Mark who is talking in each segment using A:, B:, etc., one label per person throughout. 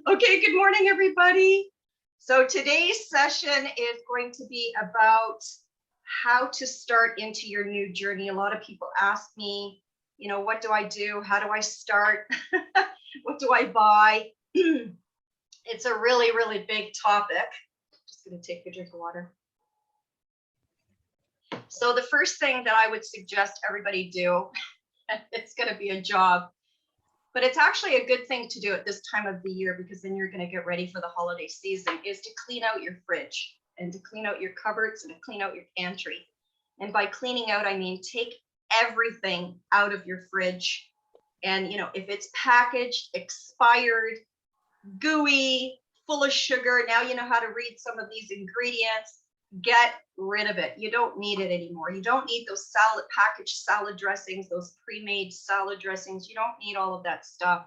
A: Okay, good morning, everybody. So today's session is going to be about how to start into your new journey. A lot of people ask me, what do I do? How do I start? What do I buy? It's a really, really big topic. Just going to take a drink of water. So the first thing that I would suggest everybody do, it's going to be a job, but it's actually a good thing to do at this time of the year, because then you're going to get ready for the holiday season, is to clean out your fridge and to clean out your cupboards and to clean out your pantry. And by cleaning out, I mean take everything out of your fridge. And, if it's packaged, expired, gooey, full of sugar, now you know how to read some of these ingredients. Get rid of it. You don't need it anymore. You don't need those packaged salad dressings, those pre-made salad dressings. You don't need all of that stuff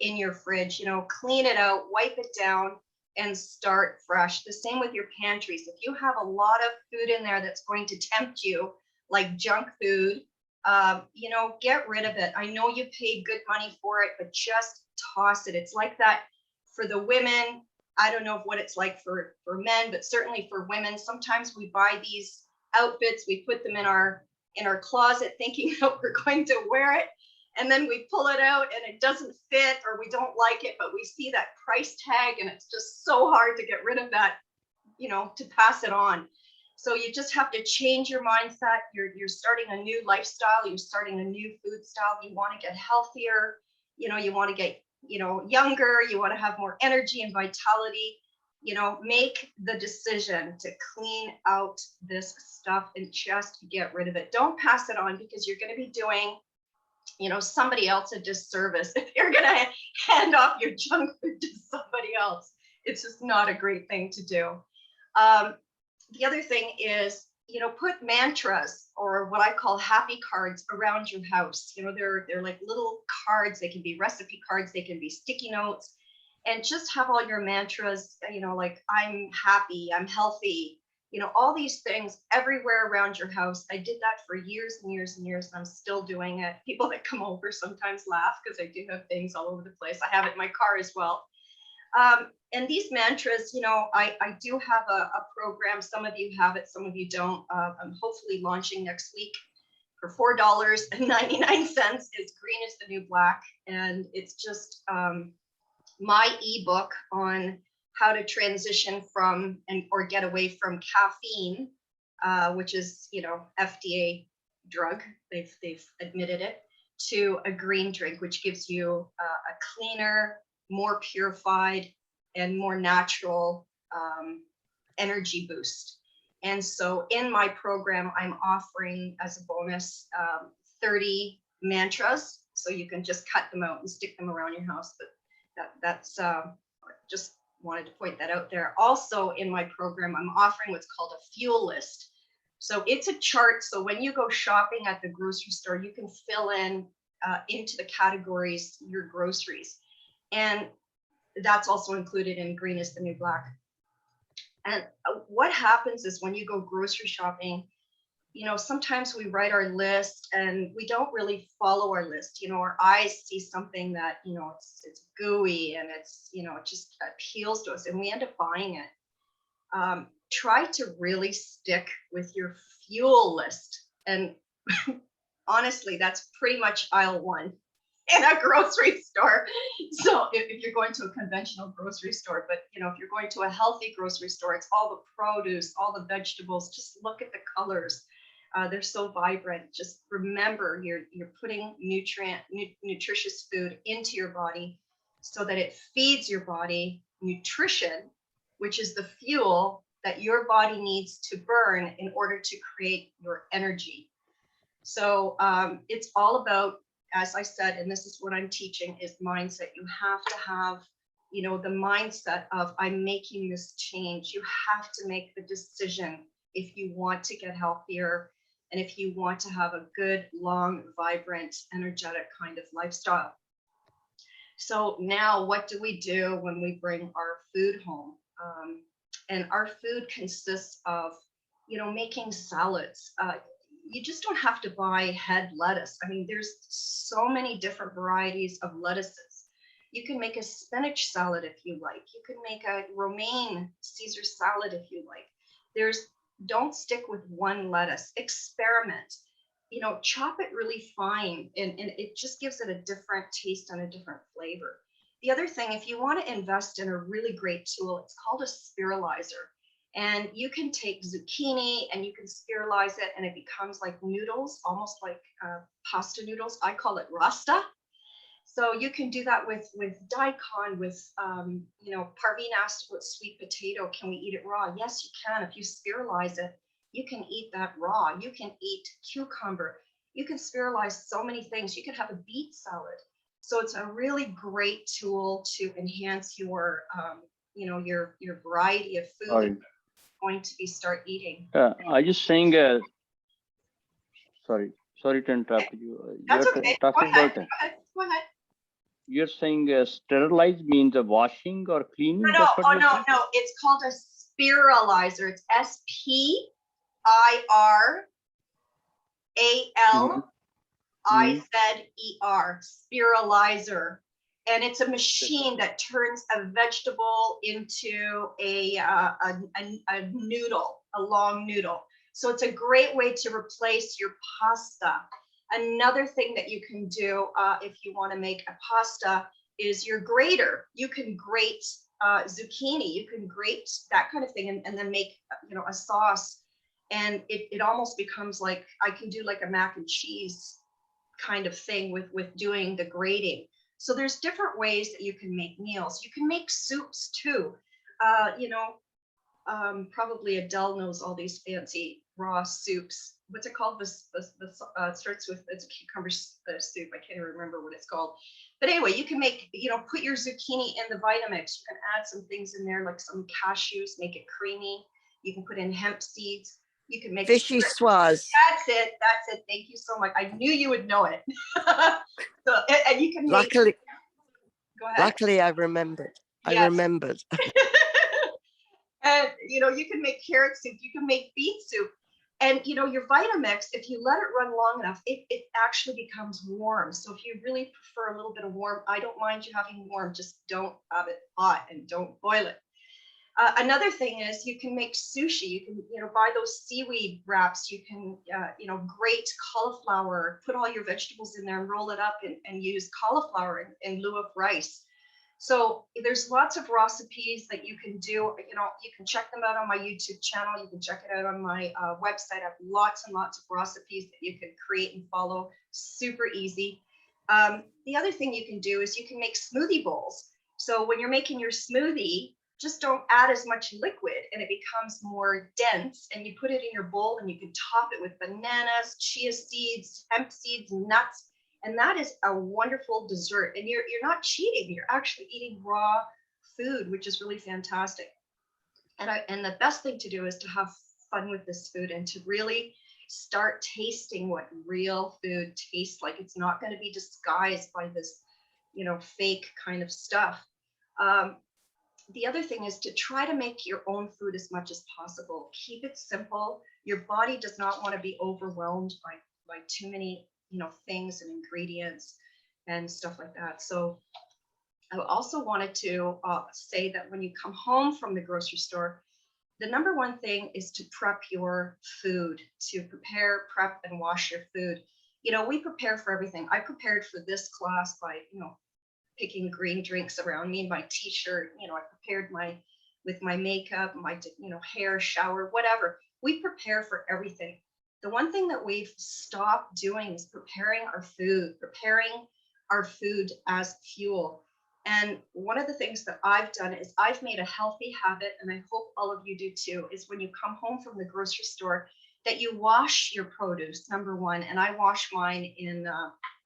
A: in your fridge. Clean it out, wipe it down, and start fresh. The same with your pantries. If you have a lot of food in there that's going to tempt you, like junk food, get rid of it. I know you paid good money for it, but just toss it. It's like that for the women. I don't know what it's like for men, but certainly for women, sometimes we buy these outfits, we put them in our closet thinking that we're going to wear it, and then we pull it out and it doesn't fit, or we don't like it, but we see that price tag and it's just so hard to get rid of that, to pass it on. So you just have to change your mindset. You're starting a new lifestyle, you're starting a new food style. You want to get healthier, you want to get younger, you want to have more energy and vitality. Make the decision to clean out this stuff and just get rid of it. Don't pass it on, because you're going to be doing, somebody else a disservice if you're going to hand off your junk food to somebody else. It's just not a great thing to do. The other thing is, put mantras, or what I call happy cards, around your house. They're like little cards. They can be recipe cards, they can be sticky notes, and just have all your mantras, like I'm happy, I'm healthy, all these things everywhere around your house. I did that for years and years and years, and I'm still doing it. People that come over sometimes laugh, because I do have things all over the place. I have it in my car as well. And these mantras, I do have a program. Some of you have it, some of you don't. I'm hopefully launching next week for $4.99. It's Green is the New Black. And it's just my ebook on how to transition from or get away from caffeine, which is, FDA drug. They've admitted it, to a green drink, which gives you a cleaner, more purified, and more natural energy boost. And so in my program, I'm offering as a bonus 30 mantras. So you can just cut them out and stick them around your house. But that's just wanted to point that out there. Also in my program, I'm offering what's called a fuel list. So it's a chart. So when you go shopping at the grocery store, you can fill in into the categories your groceries. And that's also included in Green is the New Black. And what happens is, when you go grocery shopping, sometimes we write our list and we don't really follow our list. Our eyes see something that, it's gooey and it's, it just appeals to us, and we end up buying it. Try to really stick with your fuel list. And honestly, that's pretty much aisle one in a grocery store. So if you're going to a conventional grocery store, but if you're going to a healthy grocery store, it's all the produce, all the vegetables. Just look at the colors. They're so vibrant. Just remember, you're putting nutritious food into your body so that it feeds your body nutrition, which is the fuel that your body needs to burn in order to create your energy. So it's all about, as I said, and this is what I'm teaching, is mindset. You have to have, the mindset of, I'm making this change. You have to make the decision if you want to get healthier and if you want to have a good, long, vibrant, energetic kind of lifestyle. So now what do we do when we bring our food home? And our food consists of, making salads. You just don't have to buy head lettuce. I mean, there's so many different varieties of lettuces. You can make a spinach salad if you like. You can make a romaine Caesar salad if you like. Don't stick with one lettuce. Experiment. Chop it really fine, and it just gives it a different taste and a different flavor. The other thing, if you want to invest in a really great tool, it's called a Spirulizer. And you can take zucchini and you can spiralize it and it becomes like noodles, almost like pasta noodles. I call it rasta. So you can do that with daikon, with, Parveen asked about sweet potato. Can we eat it raw? Yes, you can. If you spiralize it, you can eat that raw. You can eat cucumber. You can spiralize so many things. You can have a beet salad. So it's a really great tool to enhance your, your variety of food that you're going to start eating.
B: I just saying, sorry to interrupt you.
A: That's okay. Go ahead. Go ahead.
B: You're saying sterilize means a washing or cleaning?
A: No. It's called a Spirulizer. It's Spiralizer. Spirulizer. And it's a machine that turns a vegetable into a noodle, a long noodle. So it's a great way to replace your pasta. Another thing that you can do if you want to make a pasta is your grater. You can grate zucchini, you can grate that kind of thing, and then make a sauce. And it almost becomes like, I can do like a mac and cheese kind of thing with doing the grating. So there's different ways that you can make meals. You can make soups too. Probably Adele knows all these fancy raw soups. What's it called? This starts with, it's a cucumber soup. I can't even remember what it's called. But anyway, you can make, put your zucchini in the Vitamix. You can add some things in there, like some cashews, make it creamy. You can put in hemp seeds. You can make
C: fishy swaz.
A: That's it. Thank you so much. I knew you would know it. So, and you can make.
C: Luckily,
A: go ahead.
C: Luckily, I remembered. Yes. I remembered.
A: And you can make carrot soup. You can make beet soup. And your Vitamix, if you let it run long enough, it actually becomes warm. So if you really prefer a little bit of warm, I don't mind you having warm. Just don't have it hot and don't boil it. Another thing is you can make sushi. You can, buy those seaweed wraps. You can, grate cauliflower, put all your vegetables in there and roll it up and use cauliflower in lieu of rice. So there's lots of recipes that you can do. You can check them out on my YouTube channel. You can check it out on my website. I have lots and lots of recipes that you can create and follow. Super easy. The other thing you can do is you can make smoothie bowls. So when you're making your smoothie, just don't add as much liquid and it becomes more dense, and you put it in your bowl and you can top it with bananas, chia seeds, hemp seeds, nuts. And that is a wonderful dessert. And you're not cheating. You're actually eating raw food, which is really fantastic. And the best thing to do is to have fun with this food and to really start tasting what real food tastes like. It's not going to be disguised by this, fake kind of stuff. The other thing is to try to make your own food as much as possible. Keep it simple. Your body does not want to be overwhelmed by too many things and ingredients and stuff like that. So I also wanted to say that when you come home from the grocery store, the number one thing is to prep your food, to prepare, prep, and wash your food. We prepare for everything. I prepared for this class by, picking green drinks around me, my t-shirt, I prepared with my makeup, my, hair, shower, whatever. We prepare for everything. The one thing that we've stopped doing is preparing our food as fuel. And one of the things that I've done is I've made a healthy habit, and I hope all of you do too, is when you come home from the grocery store, that you wash your produce, number one. And I wash mine in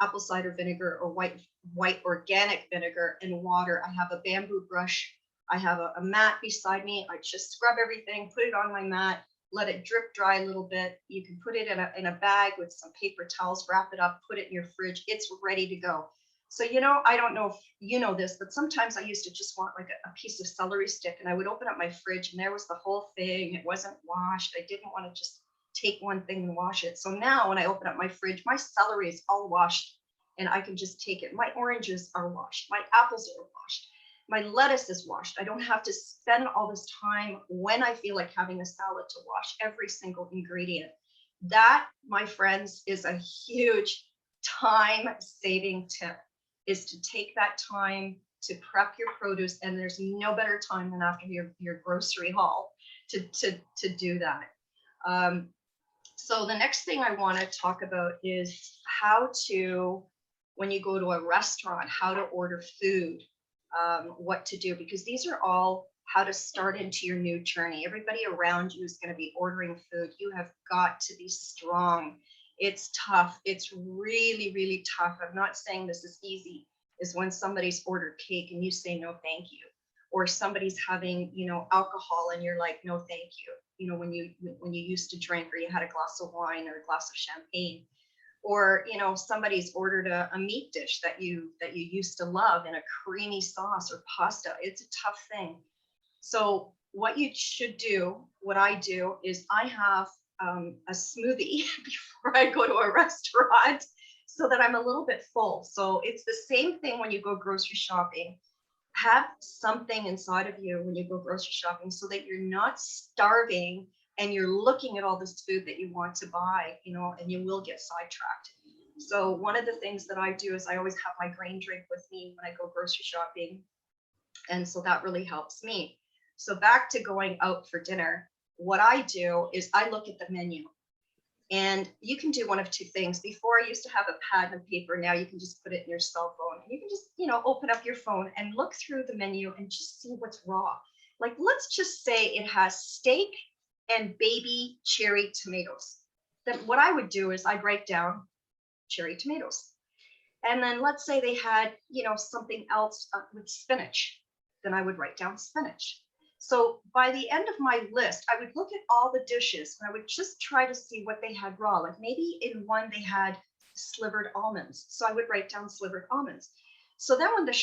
A: apple cider vinegar or white organic vinegar and water. I have a bamboo brush. I have a mat beside me. I just scrub everything, put it on my mat, let it drip dry a little bit. You can put it in a bag with some paper towels, wrap it up, put it in your fridge. It's ready to go. So, I don't know if you know this, but sometimes I used to just want like a piece of celery stick, and I would open up my fridge and there was the whole thing. It wasn't washed. I didn't want to just take one thing and wash it. So now when I open up my fridge, my celery is all washed and I can just take it. My oranges are washed. My apples are washed. My lettuce is washed. I don't have to spend all this time when I feel like having a salad to wash every single ingredient. That, my friends, is a huge time saving tip, is to take that time to prep your produce. And there's no better time than after your grocery haul to do that. So the next thing I want to talk about is how to, when you go to a restaurant, how to order food, what to do, because these are all how to start into your new journey. Everybody around you is going to be ordering food. You have got to be strong. It's tough. It's really, really tough. I'm not saying this is easy. Is when somebody's ordered cake and you say no thank you, or somebody's having, alcohol and you're like no thank you, when you used to drink, or you had a glass of wine or a glass of champagne, or somebody's ordered a meat dish that you used to love in a creamy sauce or pasta. It's a tough thing. So what you should do, what I do, is I have a smoothie before I go to a restaurant, so that I'm a little bit full. So it's the same thing when you go grocery shopping. Have something inside of you when you go grocery shopping, so that you're not starving and you're looking at all this food that you want to buy, and you will get sidetracked. So one of the things that I do is I always have my grain drink with me when I go grocery shopping. And so that really helps me. So back to going out for dinner, what I do is I look at the menu. And you can do one of two things. Before, I used to have a pad and paper. Now you can just put it in your cell phone. You can just, open up your phone and look through the menu and just see what's raw. Like, let's just say it has steak and baby cherry tomatoes. Then what I would do is I'd write down cherry tomatoes. And then let's say they had, something else with spinach. Then I would write down spinach. So by the end of my list, I would look at all the dishes and I would just try to see what they had raw. Like maybe in one they had slivered almonds. So I would write down slivered almonds. So then when the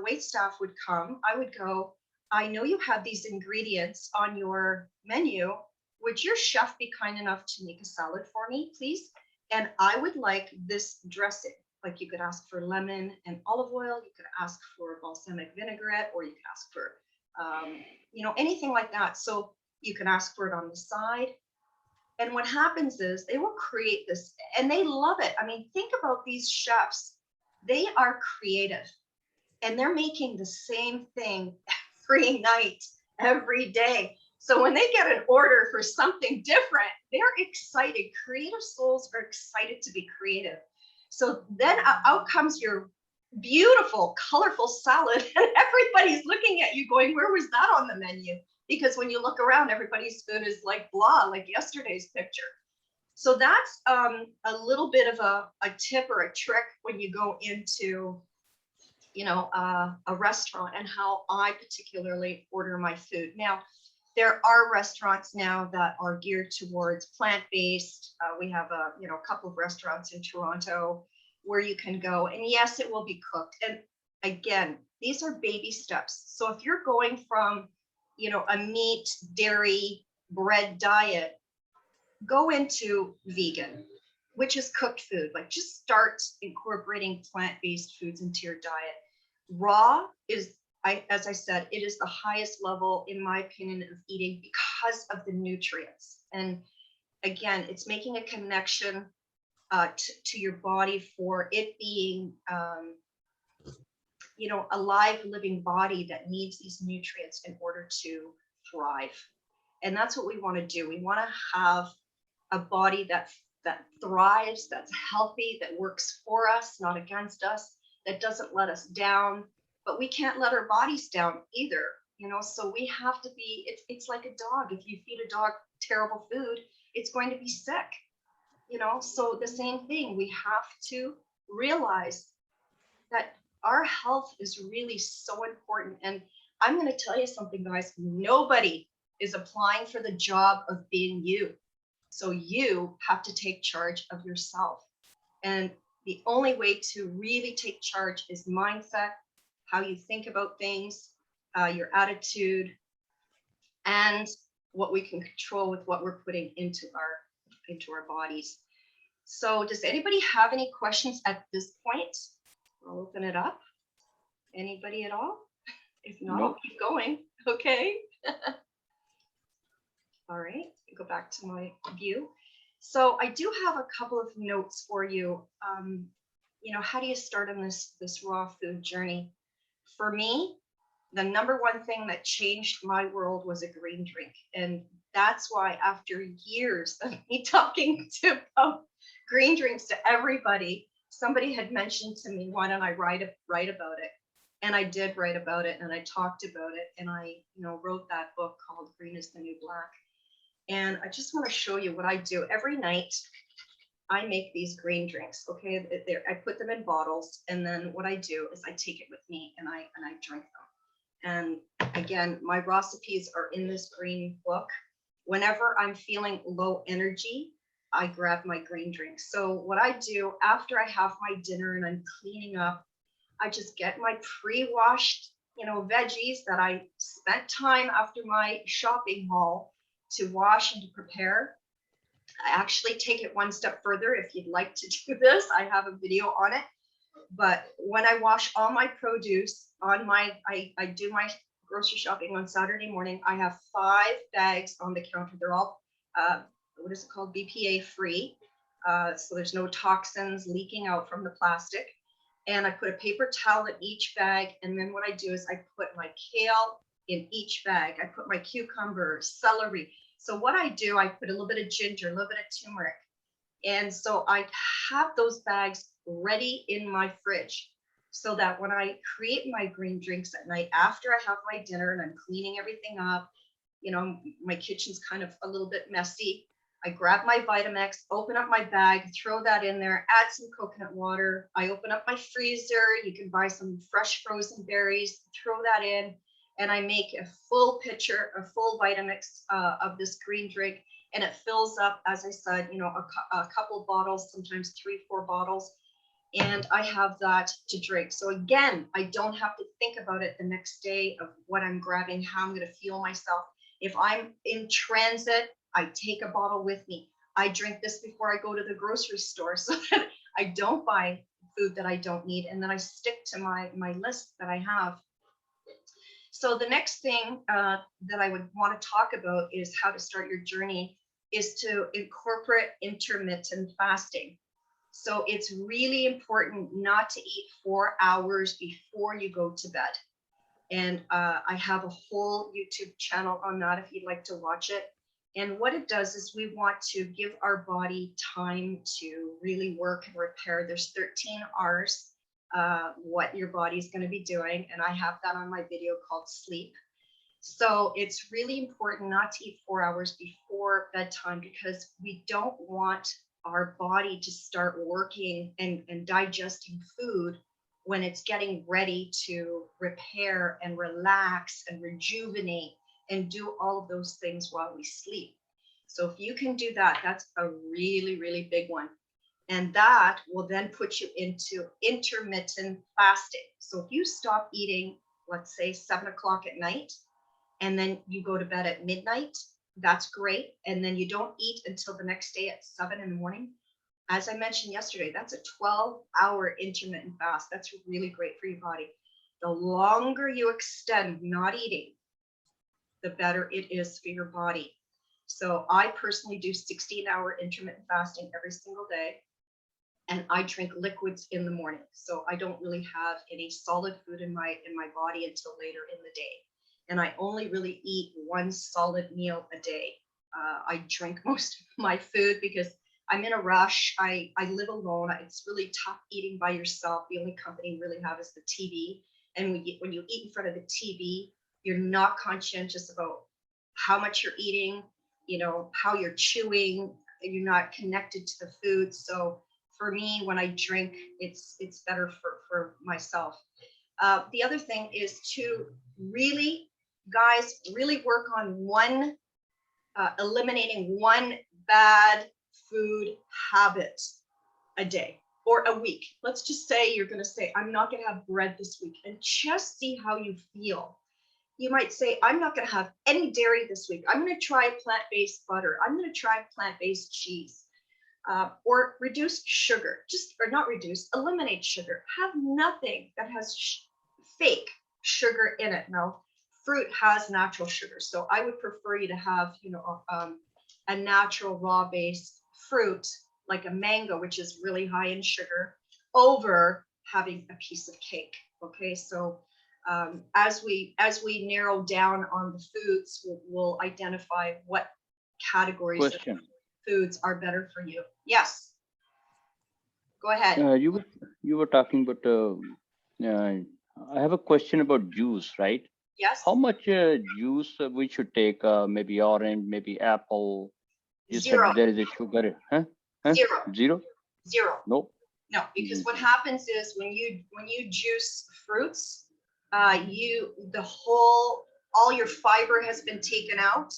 A: wait staff would come, I would go, I know you have these ingredients on your menu. Would your chef be kind enough to make a salad for me, please? And I would like this dressing. Like, you could ask for lemon and olive oil. You could ask for balsamic vinaigrette, or you could ask for anything like that. So you can ask for it on the side. And what happens is they will create this, and they love it. I mean, think about these chefs. They are creative, and they're making the same thing every night, every day. So when they get an order for something different, they're excited. Creative souls are excited to be creative. So then out comes your beautiful, colorful salad, and everybody's looking at you going, where was that on the menu? Because when you look around, everybody's food is like blah, like yesterday's picture. So that's a little bit of a tip or a trick when you go into, a restaurant, and how I particularly order my food. Now, there are restaurants now that are geared towards plant-based. We have a couple of restaurants in Toronto where you can go, and yes, it will be cooked. And again, these are baby steps. So if you're going from, a meat, dairy, bread diet, go into vegan, which is cooked food. Like, just start incorporating plant-based foods into your diet. Raw is, as I said, it is the highest level, in my opinion, of eating because of the nutrients. And again, it's making a connection to your body for it being, a live, living body that needs these nutrients in order to thrive. And that's what we want to do. We want to have a body that thrives, that's healthy, that works for us, not against us, that doesn't let us down. But we can't let our bodies down either, so we have to be, it's like a dog. If you feed a dog terrible food, it's going to be sick, so the same thing. We have to realize that our health is really so important. And I'm going to tell you something, guys. Nobody is applying for the job of being you. So you have to take charge of yourself. And the only way to really take charge is mindset, how you think about things, your attitude, and what we can control with what we're putting into our bodies. So does anybody have any questions at this point? I'll open it up. Anybody at all? If not, I'll keep going. Okay. All right, go back to my view. So I do have a couple of notes for you. How do you start on this raw food journey? For me, the number one thing that changed my world was a green drink. And that's why after years of me talking about green drinks to everybody, somebody had mentioned to me, why don't I write about it? And I did write about it, and I talked about it, and I wrote that book called Green is the New Black. And I just want to show you what I do every night. I make these green drinks. Okay, I put them in bottles, and then what I do is I take it with me and I drink them. And again, my recipes are in this green book. Whenever I'm feeling low energy, I grab my green drink. So what I do after I have my dinner and I'm cleaning up, I just get my pre-washed, veggies that I spent time after my shopping haul to wash and to prepare. I actually take it one step further. If you'd like to do this, I have a video on it. But when I wash all my produce on I do my grocery shopping on Saturday morning, I have 5 bags on the counter. They're all, what is it called? BPA free. So there's no toxins leaking out from the plastic. And I put a paper towel in each bag. And then what I do is I put my kale in each bag. I put my cucumber, celery. So what I do, I put a little bit of ginger, a little bit of turmeric. And so I have those bags ready in my fridge so that when I create my green drinks at night, after I have my dinner and I'm cleaning everything up, my kitchen's kind of a little bit messy. I grab my Vitamix, open up my bag, throw that in there, add some coconut water. I open up my freezer. You can buy some fresh frozen berries, throw that in, and I make a full pitcher, a full Vitamix of this green drink. And it fills up, as I said, a couple of bottles, sometimes 3-4 bottles. And I have that to drink. So again, I don't have to think about it the next day of what I'm grabbing, how I'm going to feel myself. If I'm in transit, I take a bottle with me. I drink this before I go to the grocery store so that I don't buy food that I don't need. And then I stick to my list that I have. So the next thing that I would want to talk about is how to start your journey is to incorporate intermittent fasting. So it's really important not to eat 4 hours before you go to bed. And I have a whole YouTube channel on that if you'd like to watch it. And what it does is we want to give our body time to really work and repair. There's 13 R's, what your body's going to be doing. And I have that on my video called Sleep. So it's really important not to eat 4 hours before bedtime because we don't want our body to start working and digesting food when it's getting ready to repair and relax and rejuvenate and do all of those things while we sleep. So if you can do that, that's a really, really big one. And that will then put you into intermittent fasting. So if you stop eating, let's say 7 o'clock at night, and then you go to bed at midnight, that's great. And then you don't eat until the next day at 7 in the morning. As I mentioned yesterday, that's a 12-hour intermittent fast. That's really great for your body. The longer you extend not eating, the better it is for your body. So I personally do 16-hour intermittent fasting every single day. And I drink liquids in the morning. So I don't really have any solid food in my body until later in the day. And I only really eat 1 solid meal a day. I drink most of my food because I'm in a rush. I live alone. It's really tough eating by yourself. The only company you really have is the TV. And when you eat in front of the TV, you're not conscientious about how much you're eating, how you're chewing. You're not connected to the food. So for me, when I drink, it's better for myself. The other thing is to really, guys, really work on eliminating 1 bad food habit a day or a week. Let's just say you're going to say, I'm not going to have bread this week, and just see how you feel. You might say, I'm not going to have any dairy this week. I'm going to try plant-based butter. I'm going to try plant-based cheese. or reduce sugar, or not reduce, eliminate sugar. Have nothing that has fake sugar in it. Now, fruit has natural sugar, so I would prefer you to have, a natural raw based fruit like a mango, which is really high in sugar, over having a piece of cake. Okay, so as we narrow down on the foods, we'll identify what categories of
B: Question.
A: foods are better for you. Yes, go ahead.
B: You were talking about. I have a question about juice, right?
A: Yes.
B: How much juice we should take? Maybe orange, maybe apple. You
A: Zero.
B: said there is a sugar, huh?
A: Zero.
B: Zero?
A: Zero.
B: Nope.
A: No, because what happens is when you juice fruits, all your fiber has been taken out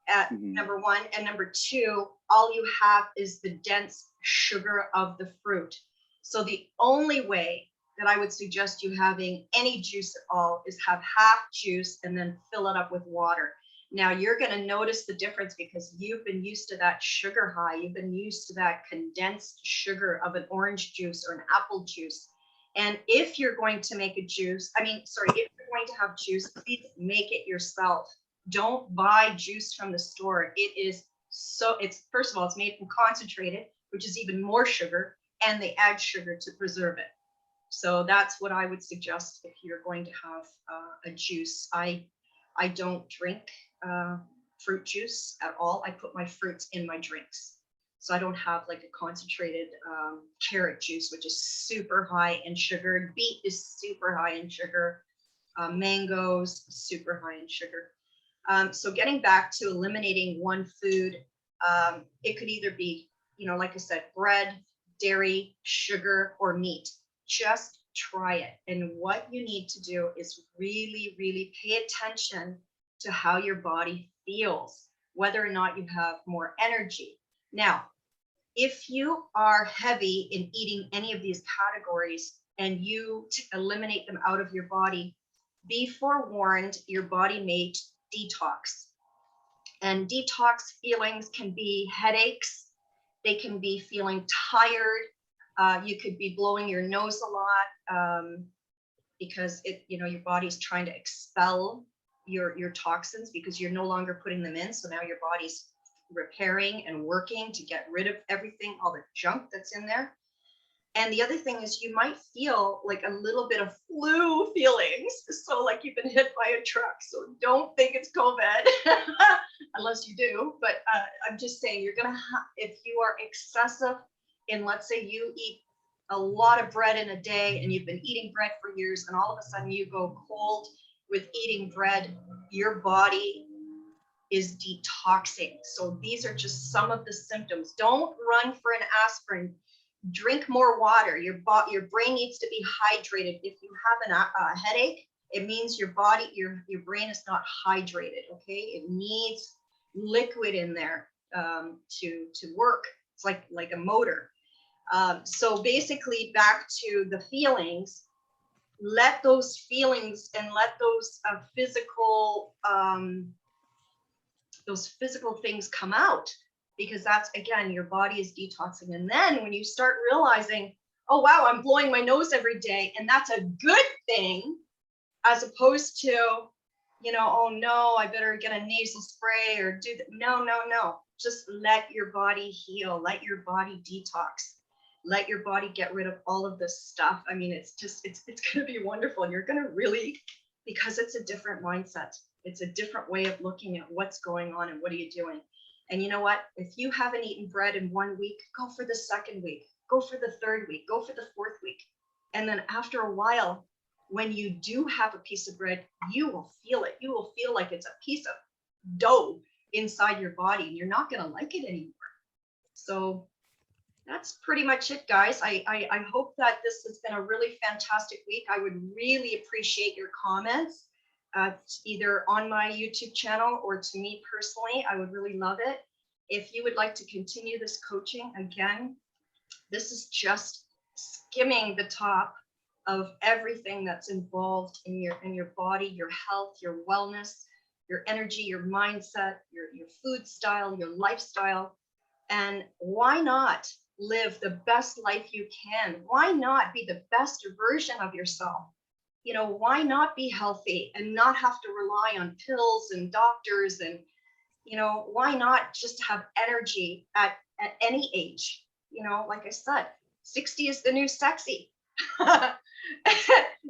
A: at number one, and number two, all you have is the dense sugar of the fruit. So the only way that I would suggest you having any juice at all is have half juice and then fill it up with water. Now you're going to notice the difference because you've been used to that sugar high. You've been used to that condensed sugar of an orange juice or an apple juice. And if you're going to make a juice, if you're going to have juice, please make it yourself. Don't buy juice from the store. It's first of all, it's made from concentrated, which is even more sugar, and they add sugar to preserve it. So that's what I would suggest if you're going to have a juice. I don't drink fruit juice at all. I put my fruits in my drinks. So I don't have like a concentrated carrot juice, which is super high in sugar. Beet is super high in sugar. Mangoes, super high in sugar. So getting back to eliminating one food, it could either be, like I said, bread, dairy, sugar, or meat. Just try it. And what you need to do is really, really pay attention to how your body feels, whether or not you have more energy. Now, if you are heavy in eating any of these categories and you eliminate them out of your body, be forewarned, your body may detox. And detox feelings can be headaches. They can be feeling tired. You could be blowing your nose a lot because your body's trying to expel your toxins because you're no longer putting them in. So now your body's repairing and working to get rid of everything, all the junk that's in there. And the other thing is you might feel like a little bit of flu feelings. So like you've been hit by a truck. So don't think it's COVID unless you do. But I'm just saying you're going to if you are excessive in, let's say you eat a lot of bread in a day and you've been eating bread for years and all of a sudden you go cold with eating bread, your body is detoxing. So these are just some of the symptoms. Don't run for an aspirin. Drink more water. Your brain needs to be hydrated. If you have a headache, it means your brain is not hydrated. Okay, it needs liquid in there to work. It's like a motor. So basically, back to the feelings. Let those feelings and let those physical things come out. Because that's, again, your body is detoxing. And then when you start realizing, oh, wow, I'm blowing my nose every day, and that's a good thing, as opposed to, oh, no, I better get a nasal spray or do that. No. Just let your body heal. Let your body detox. Let your body get rid of all of this stuff. I mean, it's going to be wonderful. And you're going to really, because it's a different mindset. It's a different way of looking at what's going on and what are you doing. And you know what? If you haven't eaten bread in 1 week, go for the second week, go for the third week, go for the fourth week. And then after a while, when you do have a piece of bread, you will feel it. You will feel like it's a piece of dough inside your body and you're not going to like it anymore. So that's pretty much it, guys. I hope that this has been a really fantastic week. I would really appreciate your comments. Either on my YouTube channel or to me personally. I would really love it. If you would like to continue this coaching, again, this is just skimming the top of everything that's involved in your body, your health, your wellness, your energy, your mindset, your food style, your lifestyle. And why not live the best life you can? Why not be the best version of yourself? You know, why not be healthy and not have to rely on pills and doctors? And, you know, why not just have energy at any age? You know, like I said, 60 is the new sexy.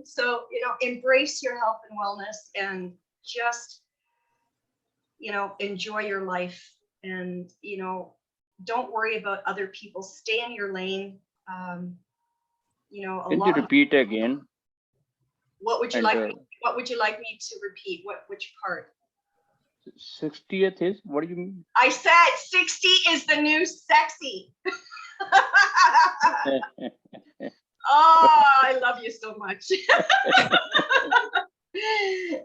A: So, you know, embrace your health and wellness and just, you know, enjoy your life. And, you know, don't worry about other people. Stay in your lane. You know,
B: Can you repeat again?
A: What would you like? What would you like me to repeat? Which part?
B: 60th is, what do you mean?
A: I said 60 is the new sexy. Oh, I love you so much.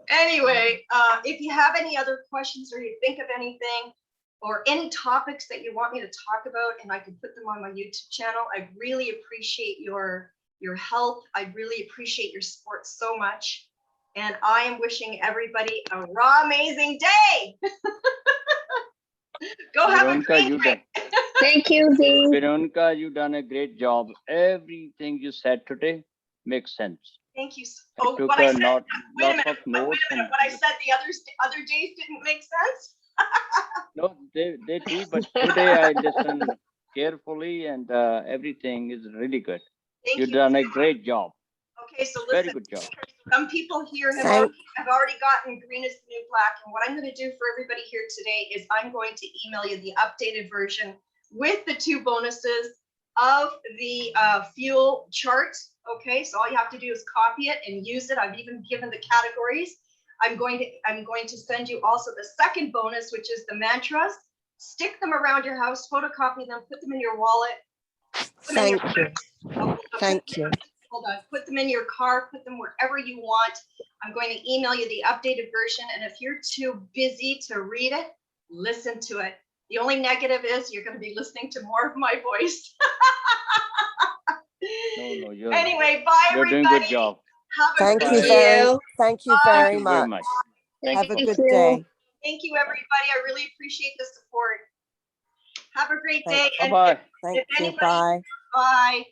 A: Anyway, if you have any other questions or you think of anything or any topics that you want me to talk about and I can put them on my YouTube channel, I really appreciate your help. I really appreciate your support so much. And I am wishing everybody a raw, amazing day. Go have a great day.
D: Thank you, V.
B: VeRAWonica, you've done a great job. Everything you said today makes sense.
A: Thank you.
B: I took a lot of notes.
A: What I said the other days didn't make sense.
B: No, they do, but today I listened carefully and everything is really good. You've done a great job.
A: Okay, so listen.
B: Very good job.
A: Some people here have already gotten green is the new black. And what I'm going to do for everybody here today is I'm going to email you the updated version with the 2 bonuses of the fuel chart. Okay, so all you have to do is copy it and use it. I've even given the categories. I'm going to send you also the second bonus, which is the mantras. Stick them around your house, photocopy them, put them in your wallet.
C: Thank you. Thank you.
A: Hold on, put them in your car, put them wherever you want. I'm going to email you the updated version. And if you're too busy to read it, listen to it. The only negative is you're going to be listening to more of my voice.
B: No,
A: anyway, bye everybody.
B: You're doing a good job.
C: Thank you very much. Have a good day.
A: Thank you, everybody. I really appreciate the support. Have a great day.
B: Bye-bye.
C: Thank you. Bye.
A: Bye.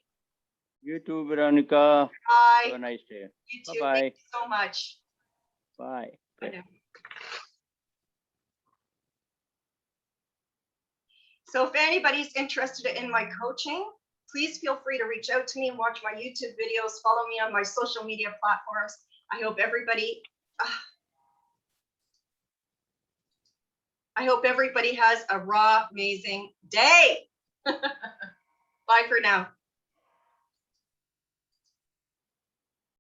B: You too, VeRAWonica.
A: Bye.
B: Have a nice day.
A: You too.
B: Bye-bye.
A: Thank you so much.
B: Bye.
A: Bye now. So if anybody's interested in my coaching, please feel free to reach out to me and watch my YouTube videos. Follow me on my social media platforms. I hope everybody has a raw, amazing day. Bye for now.